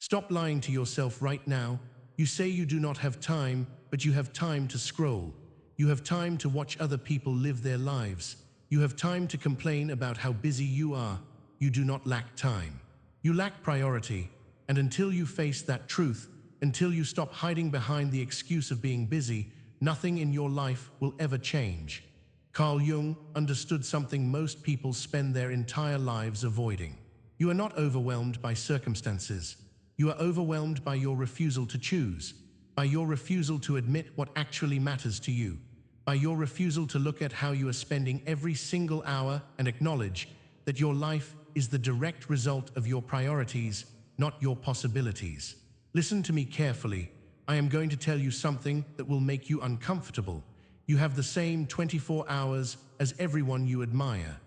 Stop lying to yourself right now. You say you do not have time, but you have time to scroll. You have time to watch other people live their lives. You have time to complain about how busy you are. You do not lack time. You lack priority, and until you face that truth, until you stop hiding behind the excuse of being busy, nothing in your life will ever change. Carl Jung understood something most people spend their entire lives avoiding. You are not overwhelmed by circumstances. You are overwhelmed by your refusal to choose, by your refusal to admit what actually matters to you, by your refusal to look at how you are spending every single hour and acknowledge that your life is the direct result of your priorities, not your possibilities. Listen to me carefully. I am going to tell you something that will make you uncomfortable. You have the same 24 hours as everyone you admire,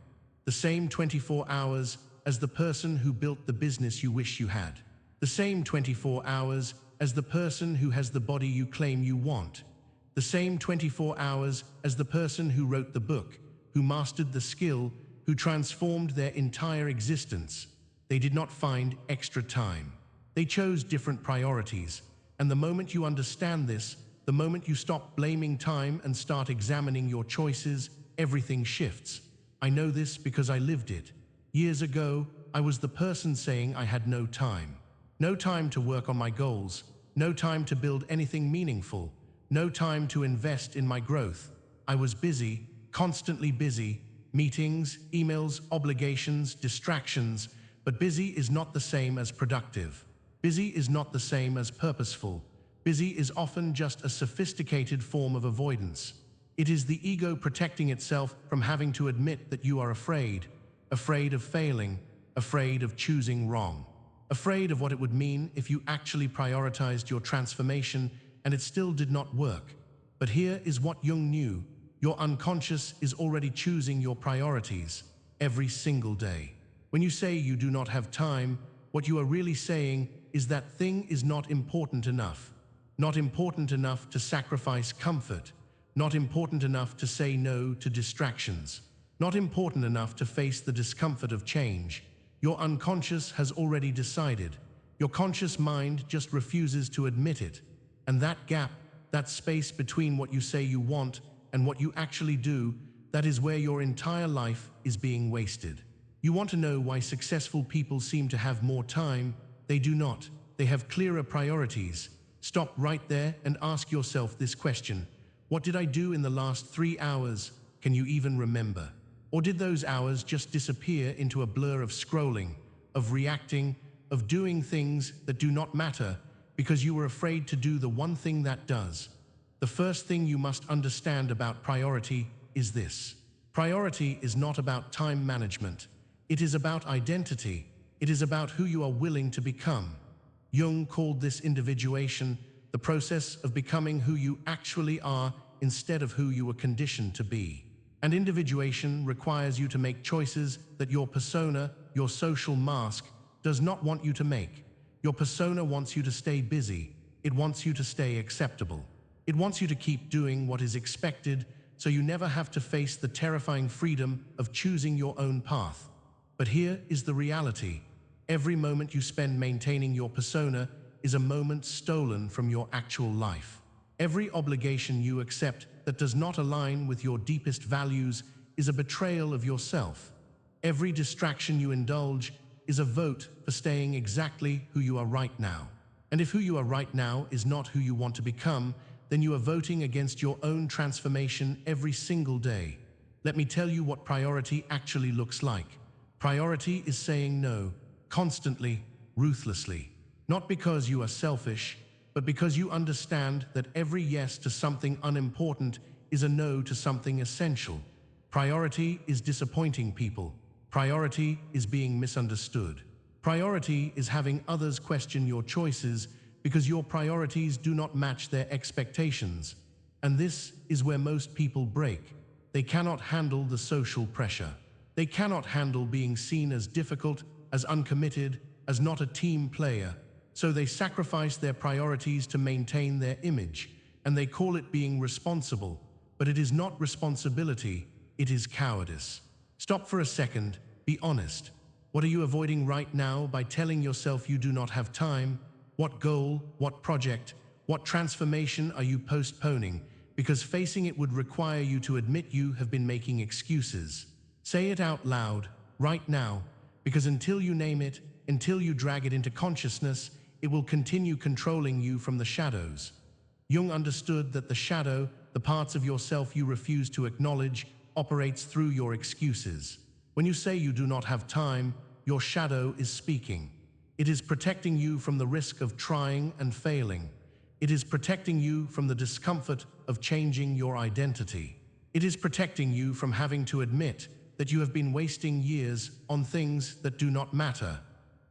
the same 24 hours as the person who built the business you wish you had, the same 24 hours as the person who has the body you claim you want, the same 24 hours as the person who wrote the book, who mastered the skill, who transformed their entire existence. They did not find extra time. They chose different priorities. And the moment you understand this, the moment you stop blaming time and start examining your choices, everything shifts. I know this because I lived it. Years ago, I was the person saying I had no time. No time to work on my goals. No time to build anything meaningful. No time to invest in my growth. I was busy, constantly busy. Meetings, emails, obligations, distractions. But busy is not the same as productive. Busy is not the same as purposeful. Busy is often just a sophisticated form of avoidance. It is the ego protecting itself from having to admit that you are afraid of failing, afraid of choosing wrong, afraid of what it would mean if you actually prioritized your transformation and it still did not work. But here is what Jung knew. Your unconscious is already choosing your priorities every single day. When you say you do not have time, what you are really saying is that thing is not important enough. Not important enough to sacrifice comfort. Not important enough to say no to distractions. Not important enough to face the discomfort of change. Your unconscious has already decided. Your conscious mind just refuses to admit it. And that gap, that space between what you say you want and what you actually do, that is where your entire life is being wasted. You want to know why successful people seem to have more time? They do not. They have clearer priorities. Stop right there and ask yourself this question. What did I do in the last 3 hours? Can you even remember? Or did those hours just disappear into a blur of scrolling, of reacting, of doing things that do not matter because you were afraid to do the one thing that does? The first thing you must understand about priority is this. Priority is not about time management. It is about identity. It is about who you are willing to become. Jung called this individuation, the process of becoming who you actually are instead of who you were conditioned to be. And individuation requires you to make choices that your persona, your social mask, does not want you to make. Your persona wants you to stay busy. It wants you to stay acceptable. It wants you to keep doing what is expected so you never have to face the terrifying freedom of choosing your own path. But here is the reality. Every moment you spend maintaining your persona is a moment stolen from your actual life. Every obligation you accept that does not align with your deepest values is a betrayal of yourself. Every distraction you indulge is a vote for staying exactly who you are right now. And if who you are right now is not who you want to become, then you are voting against your own transformation every single day. Let me tell you what priority actually looks like. Priority is saying no, constantly, ruthlessly. Not because you are selfish, but because you understand that every yes to something unimportant is a no to something essential. Priority is disappointing people. Priority is being misunderstood. Priority is having others question your choices because your priorities do not match their expectations. And this is where most people break. They cannot handle the social pressure. They cannot handle being seen as difficult, as uncommitted, as not a team player. So they sacrifice their priorities to maintain their image, and they call it being responsible. But it is not responsibility, it is cowardice. Stop for a second, be honest. What are you avoiding right now by telling yourself you do not have time? What goal, what project, what transformation are you postponing? Because facing it would require you to admit you have been making excuses. Say it out loud, right now, because until you name it, until you drag it into consciousness, it will continue controlling you from the shadows. Jung understood that the shadow, the parts of yourself you refuse to acknowledge, operates through your excuses. When you say you do not have time, your shadow is speaking. It is protecting you from the risk of trying and failing. It is protecting you from the discomfort of changing your identity. It is protecting you from having to admit that you have been wasting years on things that do not matter.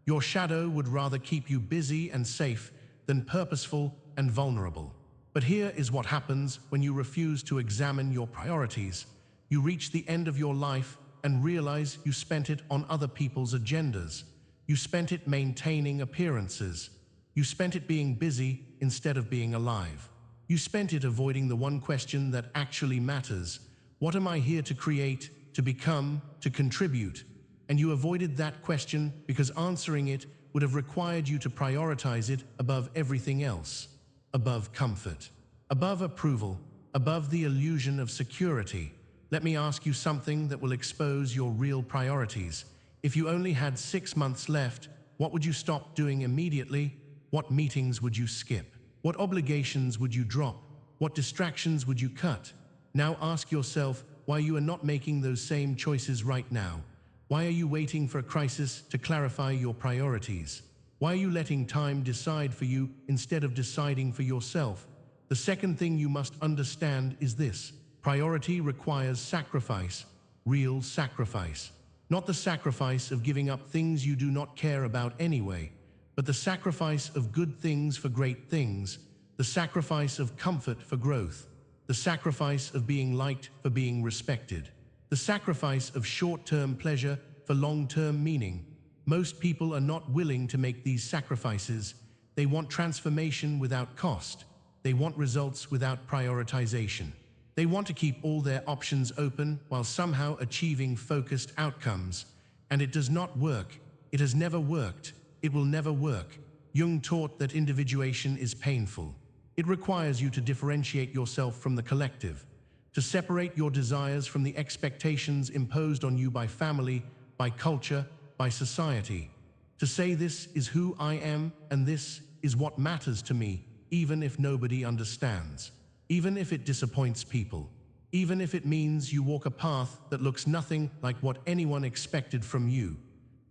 Your shadow would rather keep you busy and safe than purposeful and vulnerable. But here is what happens when you refuse to examine your priorities. You reach the end of your life and realize you spent it on other people's agendas. You spent it maintaining appearances. You spent it being busy instead of being alive. You spent it avoiding the one question that actually matters. What am I here to create, to become, to contribute? And you avoided that question because answering it would have required you to prioritize it above everything else. Above comfort, above approval, above the illusion of security. Let me ask you something that will expose your real priorities. If you only had 6 months left, what would you stop doing immediately? What meetings would you skip? What obligations would you drop? What distractions would you cut? Now ask yourself why you are not making those same choices right now. Why are you waiting for a crisis to clarify your priorities? Why are you letting time decide for you instead of deciding for yourself? The second thing you must understand is this: priority requires sacrifice, real sacrifice. Not the sacrifice of giving up things you do not care about anyway, but the sacrifice of good things for great things, the sacrifice of comfort for growth, the sacrifice of being liked for being respected, the sacrifice of short-term pleasure for long-term meaning. Most people are not willing to make these sacrifices. They want transformation without cost. They want results without prioritization. They want to keep all their options open while somehow achieving focused outcomes. And it does not work. It has never worked. It will never work. Jung taught that individuation is painful. It requires you to differentiate yourself from the collective, to separate your desires from the expectations imposed on you by family, by culture, by society. To say this is who I am and this is what matters to me, even if nobody understands. Even if it disappoints people, even if it means you walk a path that looks nothing like what anyone expected from you.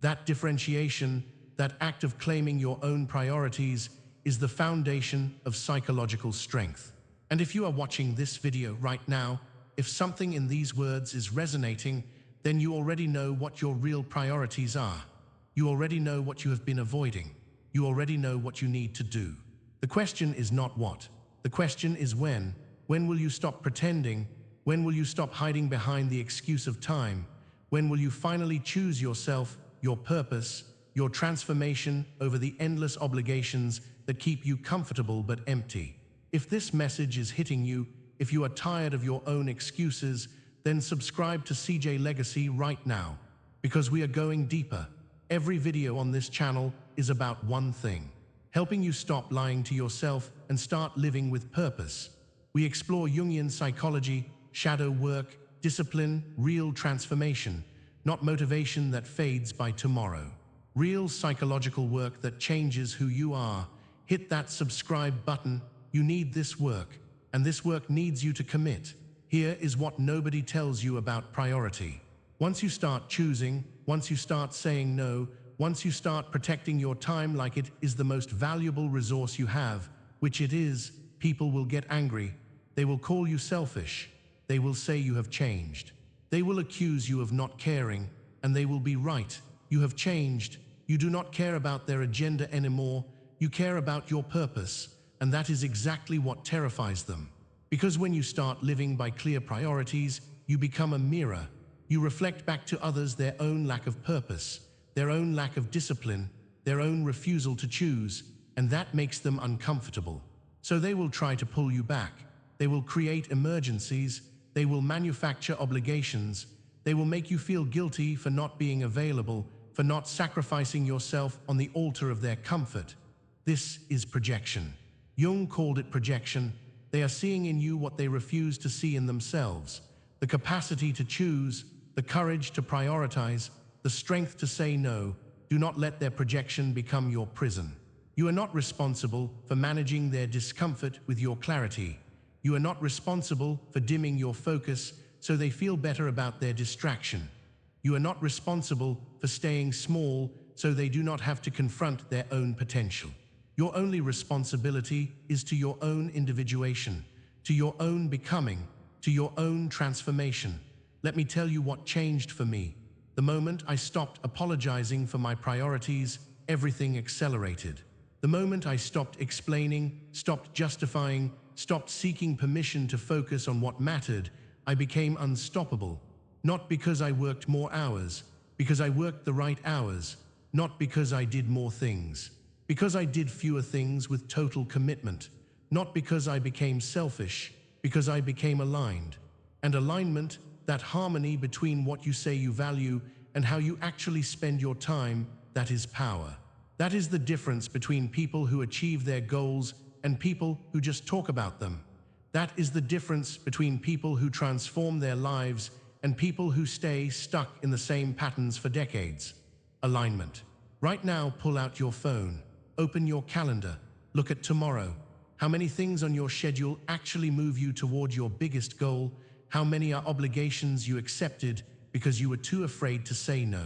That differentiation, that act of claiming your own priorities, is the foundation of psychological strength. And if you are watching this video right now, if something in these words is resonating, then you already know what your real priorities are. You already know what you have been avoiding. You already know what you need to do. The question is not what. The question is when. When will you stop pretending? When will you stop hiding behind the excuse of time? When will you finally choose yourself, your purpose, your transformation over the endless obligations that keep you comfortable but empty? If this message is hitting you, if you are tired of your own excuses, then subscribe to CJ Legacy right now, because we are going deeper. Every video on this channel is about one thing: helping you stop lying to yourself and start living with purpose. We explore Jungian psychology, shadow work, discipline, real transformation, not motivation that fades by tomorrow. Real psychological work that changes who you are. Hit that subscribe button. You need this work, and this work needs you to commit. Here is what nobody tells you about priority. Once you start choosing, once you start saying no, once you start protecting your time like it is the most valuable resource you have, which it is, people will get angry. They will call you selfish. They will say you have changed. They will accuse you of not caring, and they will be right. You have changed. You do not care about their agenda anymore. You care about your purpose, and that is exactly what terrifies them. Because when you start living by clear priorities, you become a mirror. You reflect back to others their own lack of purpose, their own lack of discipline, their own refusal to choose, and that makes them uncomfortable. So they will try to pull you back. They will create emergencies. They will manufacture obligations. They will make you feel guilty for not being available, for not sacrificing yourself on the altar of their comfort. This is projection. Jung called it projection. They are seeing in you what they refuse to see in themselves. The capacity to choose, the courage to prioritize, the strength to say no. Do not let their projection become your prison. You are not responsible for managing their discomfort with your clarity. You are not responsible for dimming your focus so they feel better about their distraction. You are not responsible for staying small so they do not have to confront their own potential. Your only responsibility is to your own individuation, to your own becoming, to your own transformation. Let me tell you what changed for me. The moment I stopped apologizing for my priorities, everything accelerated. The moment I stopped explaining, stopped justifying, stopped seeking permission to focus on what mattered, I became unstoppable. Not because I worked more hours, because I worked the right hours, not because I did more things, because I did fewer things with total commitment, not because I became selfish, because I became aligned. And alignment, that harmony between what you say you value and how you actually spend your time, that is power. That is the difference between people who achieve their goals and people who just talk about them. That is the difference between people who transform their lives and people who stay stuck in the same patterns for decades. Alignment. Right now, pull out your phone, open your calendar, look at tomorrow. How many things on your schedule actually move you toward your biggest goal? How many are obligations you accepted because you were too afraid to say no?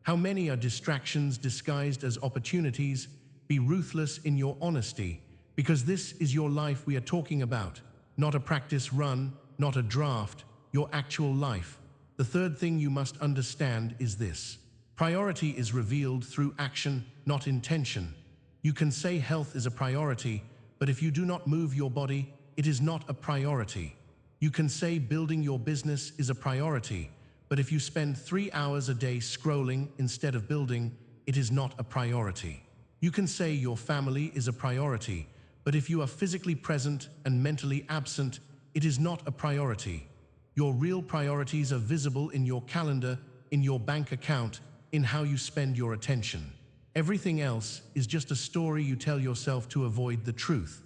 How many are distractions disguised as opportunities? Be ruthless in your honesty, because this is your life we are talking about. Not a practice run, not a draft, your actual life. The third thing you must understand is this. Priority is revealed through action, not intention. You can say health is a priority, but if you do not move your body, it is not a priority. You can say building your business is a priority, but if you spend 3 hours a day scrolling instead of building, it is not a priority. You can say your family is a priority, but if you are physically present and mentally absent, it is not a priority. Your real priorities are visible in your calendar, in your bank account, in how you spend your attention. Everything else is just a story you tell yourself to avoid the truth.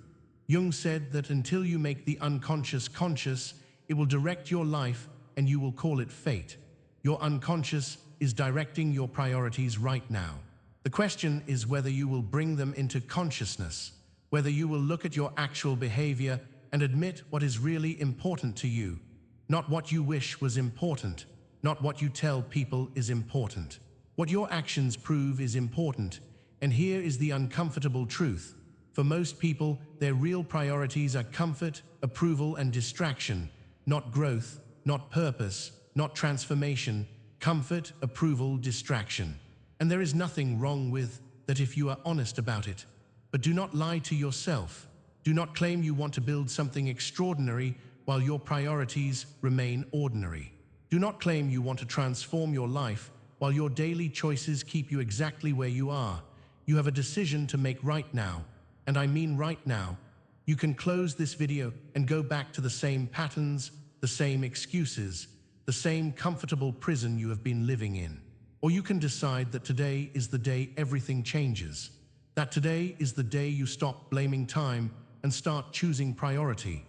Jung said that until you make the unconscious conscious, it will direct your life and you will call it fate. Your unconscious is directing your priorities right now. The question is whether you will bring them into consciousness, whether you will look at your actual behavior and admit what is really important to you, not what you wish was important, not what you tell people is important. What your actions prove is important, and here is the uncomfortable truth. For most people, their real priorities are comfort, approval, and distraction, not growth, not purpose, not transformation, comfort, approval, distraction. And there is nothing wrong with that if you are honest about it. But do not lie to yourself. Do not claim you want to build something extraordinary while your priorities remain ordinary. Do not claim you want to transform your life while your daily choices keep you exactly where you are. You have a decision to make right now, and I mean right now. You can close this video and go back to the same patterns, the same excuses, the same comfortable prison you have been living in. Or you can decide that today is the day everything changes. That today is the day you stop blaming time and start choosing priority.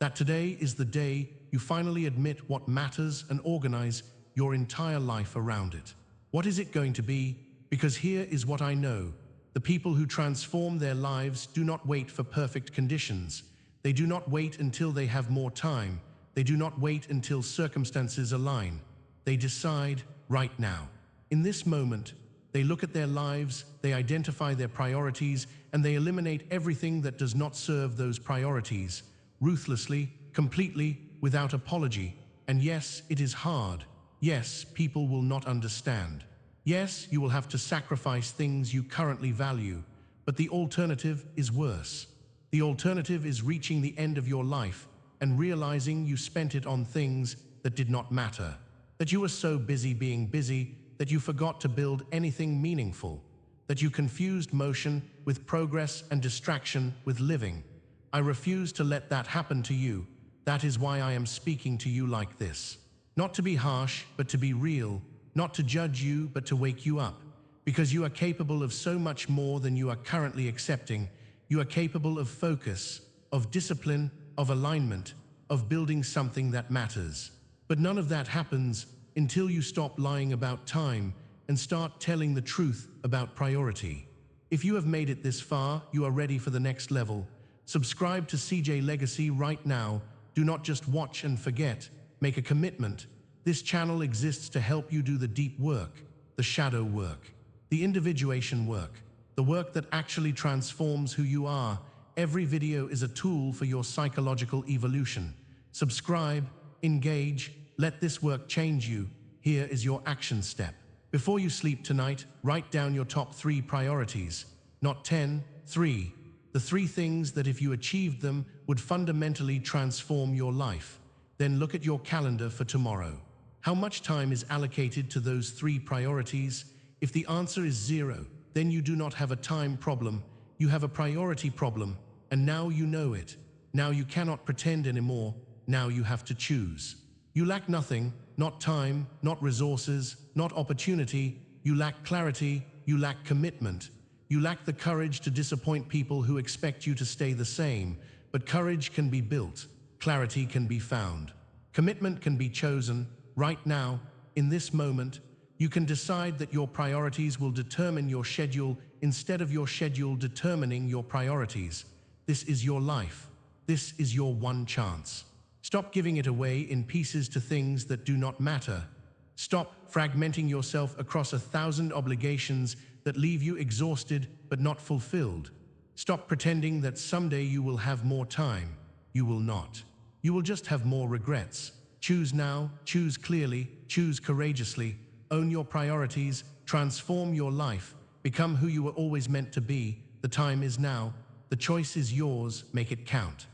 That today is the day you finally admit what matters and organize your entire life around it. What is it going to be? Because here is what I know. The people who transform their lives do not wait for perfect conditions. They do not wait until they have more time. They do not wait until circumstances align. They decide right now. In this moment, they look at their lives, they identify their priorities, and they eliminate everything that does not serve those priorities, ruthlessly, completely, without apology. And yes, it is hard. Yes, people will not understand. Yes, you will have to sacrifice things you currently value, but the alternative is worse. The alternative is reaching the end of your life and realizing you spent it on things that did not matter, that you were so busy being busy that you forgot to build anything meaningful, that you confused motion with progress and distraction with living. I refuse to let that happen to you. That is why I am speaking to you like this. Not to be harsh, but to be real. Not to judge you, but to wake you up. because you are capable of so much more than you are currently accepting. You are capable of focus, of discipline, of alignment, of building something that matters. But none of that happens until you stop lying about time and start telling the truth about priority. If you have made it this far, you are ready for the next level. Subscribe to CJ Legacy right now. Do not just watch and forget. Make a commitment. This channel exists to help you do the deep work, the shadow work, the individuation work, the work that actually transforms who you are. Every video is a tool for your psychological evolution. Subscribe, engage, let this work change you. Here is your action step. Before you sleep tonight, write down your top 3 priorities. Not 10, 3. The 3 things that if you achieved them would fundamentally transform your life. Then look at your calendar for tomorrow. How much time is allocated to those 3 priorities? If the answer is 0, then you do not have a time problem. You have a priority problem, and now you know it. Now you cannot pretend anymore. Now you have to choose. You lack nothing, not time, not resources, not opportunity. You lack clarity, you lack commitment. You lack the courage to disappoint people who expect you to stay the same. But courage can be built, clarity can be found. Commitment can be chosen. Right now, in this moment, you can decide that your priorities will determine your schedule instead of your schedule determining your priorities. This is your life. This is your one chance. Stop giving it away in pieces to things that do not matter. Stop fragmenting yourself across 1,000 obligations that leave you exhausted but not fulfilled. Stop pretending that someday you will have more time. You will not. You will just have more regrets. Choose now, choose clearly, choose courageously, own your priorities, transform your life, become who you were always meant to be. The time is now. The choice is yours. Make it count.